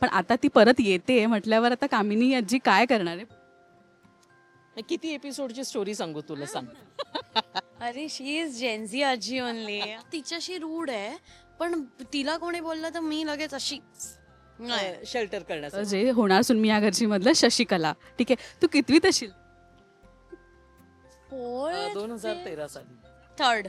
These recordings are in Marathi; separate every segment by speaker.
Speaker 1: पण आता ती परत येते म्हटल्यावर आता कामिनी आजी काय करणार आहे?
Speaker 2: किती एपिसोडची स्टोरी सांगू तुला सांग.
Speaker 3: अरे शी इज जेन्झी आजी ओनली. तिच्याशी रूढ आहे, पण तिला कोणी बोललं तर मी लगेच अशी नाही.
Speaker 2: शेल्टर करण्यासाठी
Speaker 1: जे होणार सुन मी या घरची मधलं शशिकला, ठीक आहे, तू कितवीत असशील?
Speaker 2: 2013 साली.
Speaker 3: थर्ड.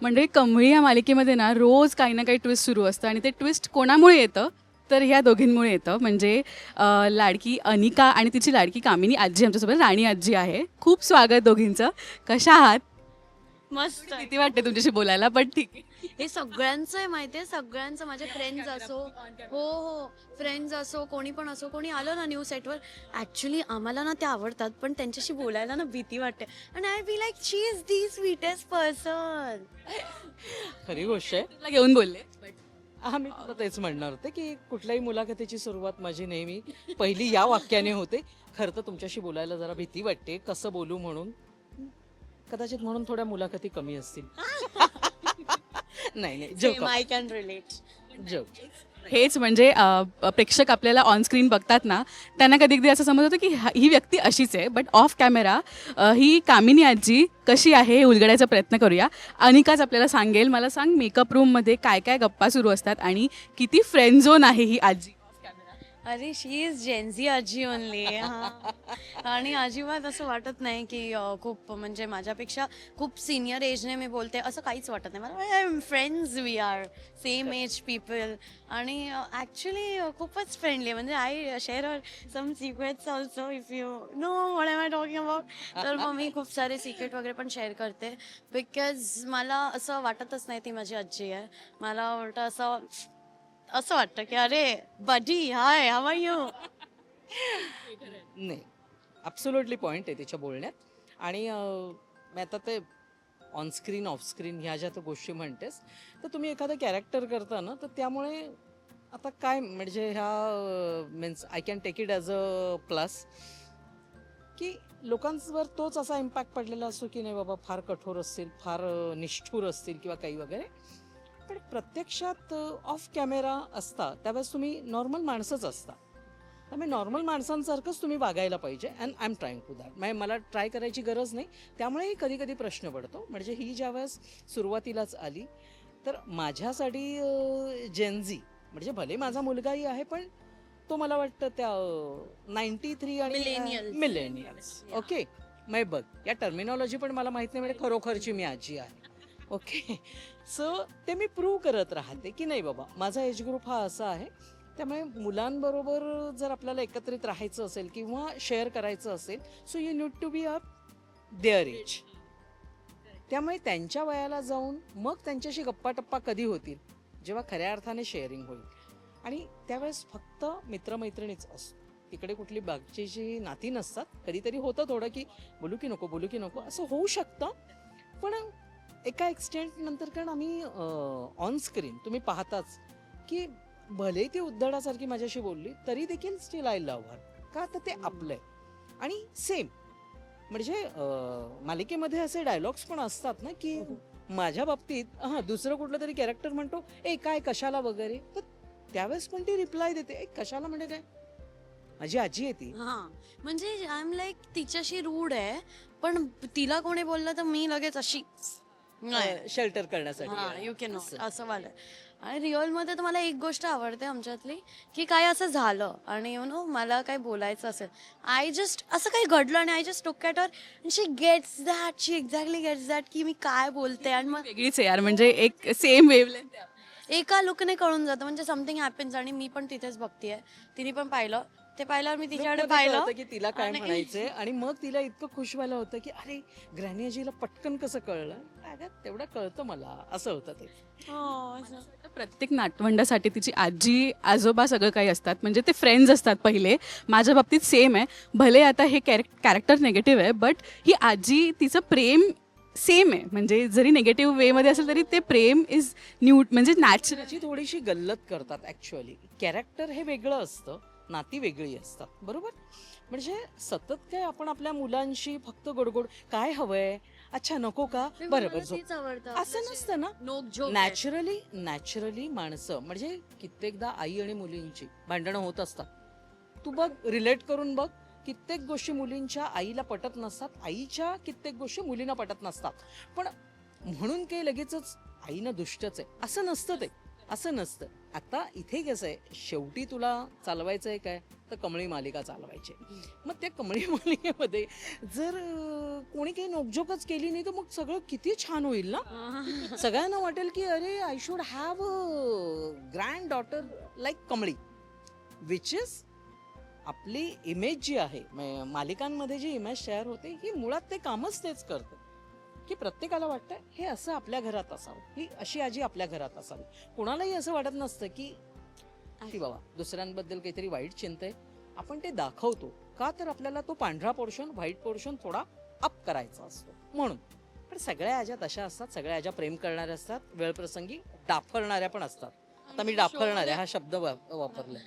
Speaker 1: म्हणजे कमळी या मालिकेमध्ये ना रोज काही ना काही ट्विस्ट सुरू असतं आणि ते ट्विस्ट कोणामुळे येतं तर ह्या दोघींमुळे येतं. म्हणजे लाडकी अनिका आणि तिची लाडकी कामिनी आजी आमच्यासोबत राणी आजी आहे. खूप स्वागत दोघींचं. कशा आहात?
Speaker 3: मस्त.
Speaker 1: किती वाटते तुमच्याशी बोलायला, पण ठीक आहे.
Speaker 3: हे सगळ्यांचं आहे माहितीये, सगळ्यांचं. माझे फ्रेंड्स असो, हो फ्रेंड्स असो, कोणी पण असो, कोणी आलं ना न्यू सेटवर, ॲक्च्युली आम्हाला ना ते आवडतात, पण त्यांच्याशी बोलायला ना भीती वाटते. आणि I be like she is the sweetest person.
Speaker 2: खरी गोष्ट आहे.
Speaker 1: तुला घेऊन बोलले.
Speaker 2: मी तुला तेच म्हणणार होते की कुठल्याही मुलाखतीची सुरुवात माझी नेहमी पहिली या वाक्याने होते, खरं तर तुमच्याशी बोलायला जरा भीती वाटते, कसं बोलू म्हणून. कदाचित म्हणून थोड्या मुलाखती कमी असतील. नाही joke
Speaker 3: I can relate.
Speaker 2: Joke.
Speaker 1: हेच म्हणजे प्रेक्षक आपल्याला ऑन स्क्रीन बघतात ना, त्यांना कधी कधी असं समजतं की ही व्यक्ती अशीच आहे, बट ऑफ कॅमेरा ही कामिनी आजी कशी आहे हे उलगडायचा प्रयत्न करूया. अनिकाच आपल्याला सांगेल. मला सांग, मेकअप रूममध्ये काय काय गप्पा सुरू असतात आणि किती फ्रेंड झोन आहे ही आजी?
Speaker 3: अरे शी इज जेन्झी आजी ओनली. आणि अजिबात असं वाटत नाही की खूप म्हणजे माझ्यापेक्षा खूप सिनियर एजने मी बोलते, असं काहीच वाटत नाही मला. Friends, we are same age people. आणि ॲक्च्युली खूपच फ्रेंडली. म्हणजे I share some secrets also, if you know what am I talking about. तर मग मी खूप सारे सिक्रेट वगैरे पण शेअर करते, बिकॉज मला असं वाटतच नाही ती माझी आजी आहे. मला उलटं असं वाटतं की अरे बडी, हाय, हाव आर यू.
Speaker 2: नाही, ॲब्सोल्युटली पॉईंट आहे तिच्या बोलण्यात. आणि मी आता ते ऑन स्क्रीन ऑफ स्क्रीन ह्या ज्या तू गोष्टी म्हणतेस, तर तुम्ही एखादं कॅरेक्टर करता ना, तर त्यामुळे आता काय म्हणजे ह्या means I can take it as a plus की लोकांवर तोच असा इम्पॅक्ट पडलेला असतो की नाही बाबा फार कठोर असतील, फार निष्ठूर असतील किंवा काही वगैरे. पण प्रत्यक्षात ऑफ कॅमेरा असता त्यावेळेस तुम्ही नॉर्मल माणसंच असता. त्यामुळे नॉर्मल माणसांसारखंच तुम्ही वागायला पाहिजे. And I am trying to that. म्हणजे मला ट्राय करायची गरज नाही. त्यामुळेही कधी कधी प्रश्न पडतो. म्हणजे ही ज्यावेळेस सुरुवातीलाच आली तर माझ्यासाठी जेनझी म्हणजे भले माझा मुलगाही आहे, पण तो मला वाटतं त्या 93 आणि
Speaker 3: Millennials.
Speaker 2: मिलेनियल्स. ओके, मग बघ या टर्मिनॉलॉजी पण मला माहित नाही, म्हणजे खरोखरची मी आजी आहे. ओके, सो ते मी प्रूव्ह करत राहते की नाही बाबा माझा एज ग्रुप हा असा आहे. त्यामुळे मुलांबरोबर जर आपल्याला एकत्रित राहायचं असेल किंवा शेअर करायचं असेल, so you need to be up there age. त्यामुळे त्यांच्या वयाला जाऊन मग त्यांच्याशी गप्पा टप्पा कधी होतील, जेव्हा खऱ्या अर्थाने शेअरिंग होईल. आणि त्यावेळेस फक्त मित्रमैत्रिणीच असतो, तिकडे कुठली बागचीची नाती नसतात. कधीतरी होतं थोडं की बोलू की नको असं होऊ शकतं, पण एका एक्सटेंट नंतर. कारण आम्ही ऑन स्क्रीन तुम्ही पाहताच की भले ती उद्धडासारखी माझ्याशी बोलली तरी देखील स्टील आय लव्ह हर. का तर ते आपलं आहे. आणि सेम म्हणजे मालिकेमध्ये असे डायलॉग्स पण असतात ना की माझ्या बाबतीत दुसरं कुठलं तरी कॅरेक्टर म्हणतो ए काय कशाला वगैरे, तर त्यावेळेस पण ती रिप्लाय देते ए कशाला म्हणजे काय, माझी आजी आहे ती.
Speaker 3: हा म्हणजे आय एम लाईक तिच्याशी रूढ आहे, पण तिला कोणी बोललं तर मी लगेच अशी
Speaker 2: शेल्टर करण्यासाठी.
Speaker 3: यू कॅन नॉट असं वाटलं. आणि रिअलमध्ये तर मला एक गोष्ट आवडते आमच्यातली, की काय असं झालं आणि यु नो मला काय बोलायचं असेल, आय जस्ट असं काही घडलं आणि I just look at her and she gets that, she exactly gets that की मी काय बोलते. आणि मग
Speaker 1: वेगळीच आहे यार, म्हणजे एक सेम वेवलेंथ.
Speaker 3: एका लुकने कळून जातं, म्हणजे समथिंग हॅपन्स. आणि मी पण तिथेच बघतीये, तिने पण पाहिलं, ते पाहिल्यावर मी तिच्याकडे पाहिलं
Speaker 2: की तिला काय म्हणायचंय. आणि मग तिला इतकं खुश व्हायला होतं की अरे ग्रॅनी आजीला पटकन कसं कळलं. अगं तेवढं कळतं मला, असं होतं ते.
Speaker 1: प्रत्येक नातवंडासाठी तिची आजी आजोबा सगळं काही असतात, म्हणजे ते फ्रेंड्स असतात पहिले. माझ्या बाबतीत सेम आहे. भले आता हे कॅरेक्टर निगेटिव्ह आहे, बट ही आजी तिचं प्रेम सेम आहे. म्हणजे जरी निगेटिव्ह वेमध्ये असेल तरी ते प्रेम इज म्हणजे नॅचरल.
Speaker 2: त्याची थोडीशी गल्लत करतात ऍक्च्युअली. कॅरेक्टर हे वेगळं असतं, नाती वेगळी असतात, बरोबर. म्हणजे सतत काय आपण आपल्या मुलांशी फक्त गोडगोड काय हवंय, अच्छा नको का, बरं बरं झोप. असं नसतं ना. नॅचरली माणसं म्हणजे कित्येकदा आई आणि मुलींची भांडणं होत असतात. तू बघ, रिलेट करून बघ, कित्येक गोष्टी मुलींच्या आईला पटत नसतात, आईच्या कित्येक गोष्टी मुलींना पटत नसतात. पण म्हणून काही लगेचच आईनं दुष्टच आहे असं नसतं. ते असं नसतं. आता इथे कसं आहे, शेवटी तुला चालवायचं आहे काय, तर कमळी मालिका चालवायची. मग त्या कमळी मालिकेमध्ये जर कोणी काही नोकझोकच केली नाही तर मग सगळं किती छान होईल ना. सगळ्यांना वाटेल की अरे I should have a granddaughter like Kamli, which is आपली इमेज जी आहे मालिकांमध्ये जी इमेज तयार होते ही मुळात ते कामच तेच करतं की प्रत्येकाला वाटतं हे असं आपल्या घरात असावं, ही अशी आजी आपल्या घरात असावी. कोणालाही असं वाटत नसतं की बाबा दुसऱ्यांबद्दल काहीतरी वाईट चिंता आहे, आपण ते दाखवतो का, तर आपल्याला तो पांढरा पोर्शन व्हाईट पोर्शन थोडा अप करायचा असतो म्हणून. पण सगळ्या आज्या तशा असतात, सगळ्या आज्या प्रेम करणाऱ्या असतात, वेळप्रसंगी डाफरणाऱ्या पण असतात. आता मी डाफरणाऱ्या हा शब्द वापरलाय.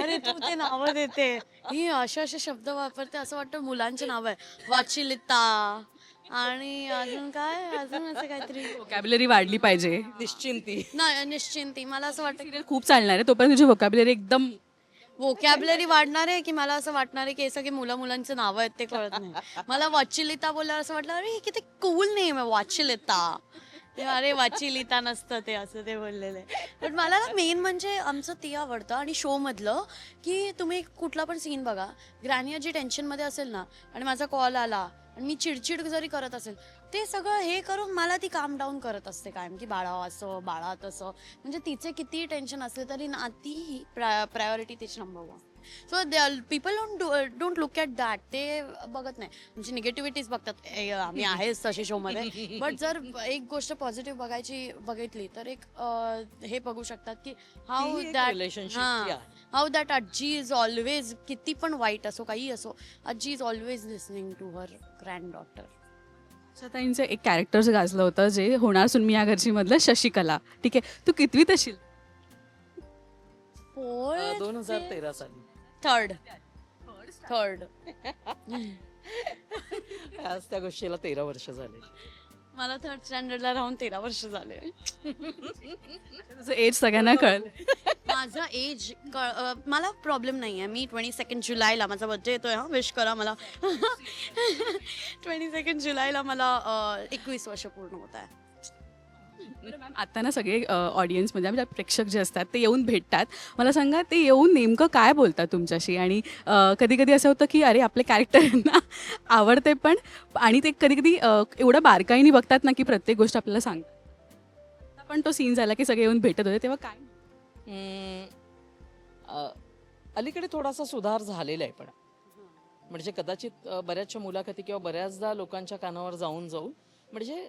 Speaker 3: अरे तू ते नावं देते, ही अशा अशा शब्द वापरते असं वाटतं मुलांचे नाव आहे. वाचिलिता आणि अजून काय, अजून असं काहीतरी.
Speaker 1: व्होकॅब्युलरी वाढली पाहिजे.
Speaker 2: निश्चिंती.
Speaker 3: नाही, निश्चिंती. मला असं वाटतं
Speaker 1: सिरियल खूप चालणार आहे तोपर्यंत तुझी व्होकॅब्युलरी एकदम.
Speaker 3: व्होकॅब्युलरी वाढणार आहे की मला असं वाटणार आहे की हे सगळे मुलांचे नावं आहेत ते कळत नाही. मला वाचिलिता बोलल्यावर असं वाटलं अरे हे किती कूल नेम आहे वाचिलिता. अरे वाचिलिता नसतं ते, असं ते बोललेलं आहे. पण मला ना मेन म्हणजे आमचं ते आवडतं आणि शो मधलं की तुम्ही कुठला पण सीन बघा, ग्रॅनिया जी टेन्शनमध्ये असेल ना आणि माझा कॉल आला आणि मी चिडचिड जरी करत असेल, ते सगळं हे करून मला ती काम डाऊन करत असते कायम की बाळा असं बाळा तसं. म्हणजे तिचे कितीही टेन्शन असले तरी ना ती प्रायोरिटी तिची number 1. So people don't look at that. ते बघत नाही, म्हणजे निगेटिव्हिटीज बघतात. आम्ही आहेच तसे शोमध्ये. बट जर एक गोष्ट पॉझिटिव्ह बघितली तर एक हे बघू शकतात की हाऊ दॅट आजी इज ऑलवेज, किती पण वाईट असो काही असो, आजी is always listening to her granddaughter.
Speaker 1: ताईंचं एक कॅरेक्टर गाजलं होतं जे होणार सुनमी या घरची मधलं शशिकला. ठीक आहे, तू कितवीत असशील?
Speaker 2: 2013 साली.
Speaker 3: थर्ड.
Speaker 2: आज त्या गोष्टीला 13 वर्ष झाले.
Speaker 3: मला थर्ड स्टँडर्डला राहून 13 वर्ष झाले.
Speaker 1: तुझं एज सगळ्यांना कळलं.
Speaker 3: माझा एज मला प्रॉब्लेम नाही आहे. मी 22 जुलैला माझा बर्थडे येतोय. हा, विश करा मला. 22 जुलैला मला 21 वर्ष पूर्ण होत आहे.
Speaker 1: मॅम, आता ना सगळे ऑडियन्समध्ये म्हणजे प्रेक्षक जे असतात ते येऊन भेटतात. मला सांगा, ते येऊन नेमकं काय बोलतात तुमच्याशी? आणि कधी कधी असं होतं की अरे आपले कॅरेक्टरना आवडते पण, आणि ते कधी कधी एवढं बारकाईने बघतात ना की प्रत्येक गोष्ट आपल्याला सांगतात. पण तो सीन झाला की सगळे येऊन भेटत होते तेव्हा काय?
Speaker 2: अलीकडे थोडासा सुधार झालेला आहे. पण म्हणजे कदाचित बऱ्याचशा मुलाखती किंवा बऱ्याचदा लोकांच्या कानावर जाऊन म्हणजे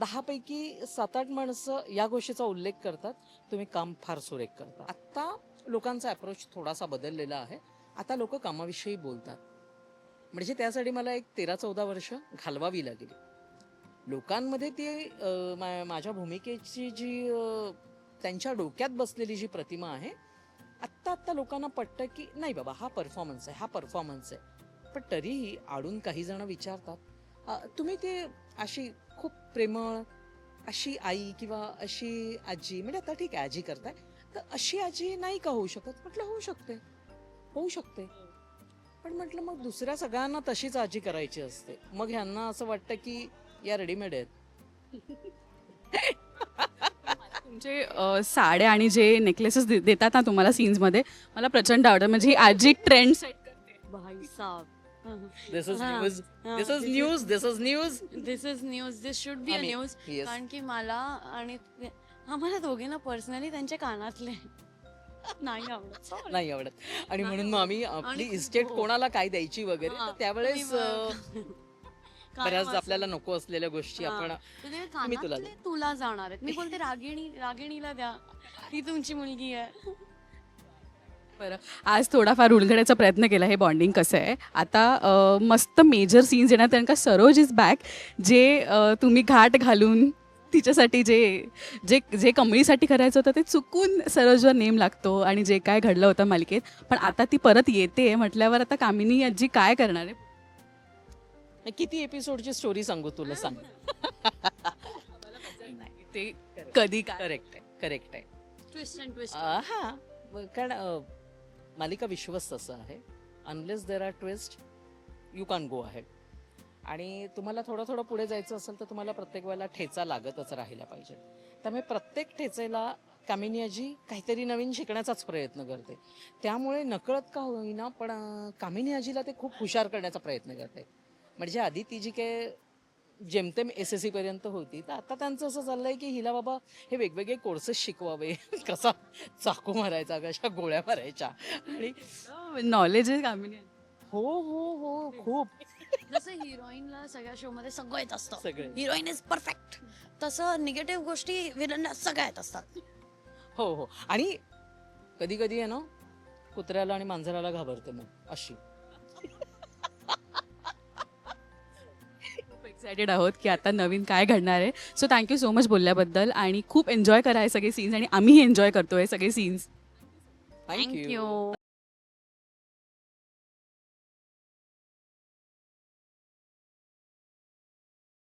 Speaker 2: 10 पैकी 7-8 माणसं या गोष्टीचा उल्लेख करतात, तुम्ही काम फार सुरेख करता. आत्ता लोकांचा अप्रोच थोडासा बदललेला आहे. आता लोक कामाविषयी बोलतात. म्हणजे त्यासाठी मला एक 13-14 वर्ष घालवावी लागली. लोकांमध्ये ती माझ्या भूमिकेची जी त्यांच्या डोक्यात बसलेली जी प्रतिमा आहे, आत्ता लोकांना पटतं की नाही बाबा हा परफॉर्मन्स आहे. पण तरीही आडून काही जण विचारतात तुम्ही ते अशी खूप प्रेमळ अशी आई किंवा अशी आजी, म्हणजे आता ठीक आहे आजी करताय तर अशी आजी नाही का होऊ शकत? म्हटलं होऊ शकते. पण म्हटलं मग दुसऱ्या सगळ्यांना तशीच आजी करायची असते, मग ह्यांना असं वाटतं की या रेडीमेड आहेत.
Speaker 1: तुमचे साड्या आणि जे नेकलेसेस देतात ना तुम्हाला सीन्समध्ये, मला प्रचंड आवडतं. म्हणजे ही आजी ट्रेंड सेट करते.
Speaker 3: भाई साहब,
Speaker 2: This is news.
Speaker 3: This should be a news.
Speaker 2: Yes.
Speaker 3: कारण की मला आणि आम्हाला दोघींना पर्सनली त्यांच्या कानातले नाही आवडत.
Speaker 2: आणि म्हणून मग आम्ही आपली इस्टेट कोणाला काय द्यायची वगैरे, तर त्यावेळेस बऱ्याचदा आपल्याला नको असलेल्या गोष्टी आपण मी
Speaker 3: तुला जाणार आहेत. मी बोलते रागिणीला द्या, ती तुमची मुलगी आहे.
Speaker 1: बरं, आज थोडाफार उलगडायचा प्रयत्न केला हे बॉन्डिंग कसं आहे. आता मस्त मेजर सीन्स येणार, कारण का सरोज इज बॅक. जे तुम्ही घाट घालून तिच्यासाठी जे कमळीसाठी करायचं होतं ते चुकून सरोजवर नेम लागतो, आणि जे काय घडलं होतं मालिकेत, पण आता ती परत येते म्हटल्यावर आता कामिनी आजी काय करणार आहे?
Speaker 2: किती एपिसोडची स्टोरी सांगू तुला सांग.
Speaker 1: ते कधी काय
Speaker 2: करेक्ट आहे, करेक्ट आहे.
Speaker 3: Twist and twist.
Speaker 2: हां, कारण मालिका विश्वस्त असं आहे, unless there are twist you can go ahead. आणि तुम्हाला थोडं थोडं पुढे जायचं असेल तर तुम्हाला प्रत्येक वेळेला ठेचा लागतच राहिला पाहिजे. त्यामुळे प्रत्येक ठेचेला कामिनी आजी काहीतरी नवीन शिकण्याचाच प्रयत्न करते. त्यामुळे नकळत का होईना पण कामिनी आजीला ते खूप हुशार करण्याचा प्रयत्न करते. म्हणजे आधी ती जी काय जेमतेम SSC पर्यंत होती, तर आता त्यांचं असं चाललंय की हिला बाबा हे वेगवेगळे कोर्सेस शिकवावे, कसा चाकू मारायचा, कशा गोळ्या मारायच्या. आणि
Speaker 1: नॉलेज आहे कामिनी.
Speaker 2: हो हो हो खूप
Speaker 3: जसं हिरोईनला सगळ्या शो मध्ये सगळं येत असतं,
Speaker 2: सगळे.
Speaker 3: हिरोईन इज परफेक्ट, तसं निगेटिव्ह गोष्टी विलनला सगळ्या येत असतात.
Speaker 2: हो हो. आणि कधी कधी आहे ना कुत्र्याला आणि मांजराला घाबरते मग अशी.
Speaker 1: खूप एक्सायटेड आहोत की आता नवीन काय घडणार आहे. सो थँक्यू सो मच बोलल्याबद्दल आणि खूप एन्जॉय करा हे सगळे सीन्स आणि आम्हीही एन्जॉय करतोय सगळे सीन्स.
Speaker 2: थँक्यू.
Speaker 3: थँक्यू.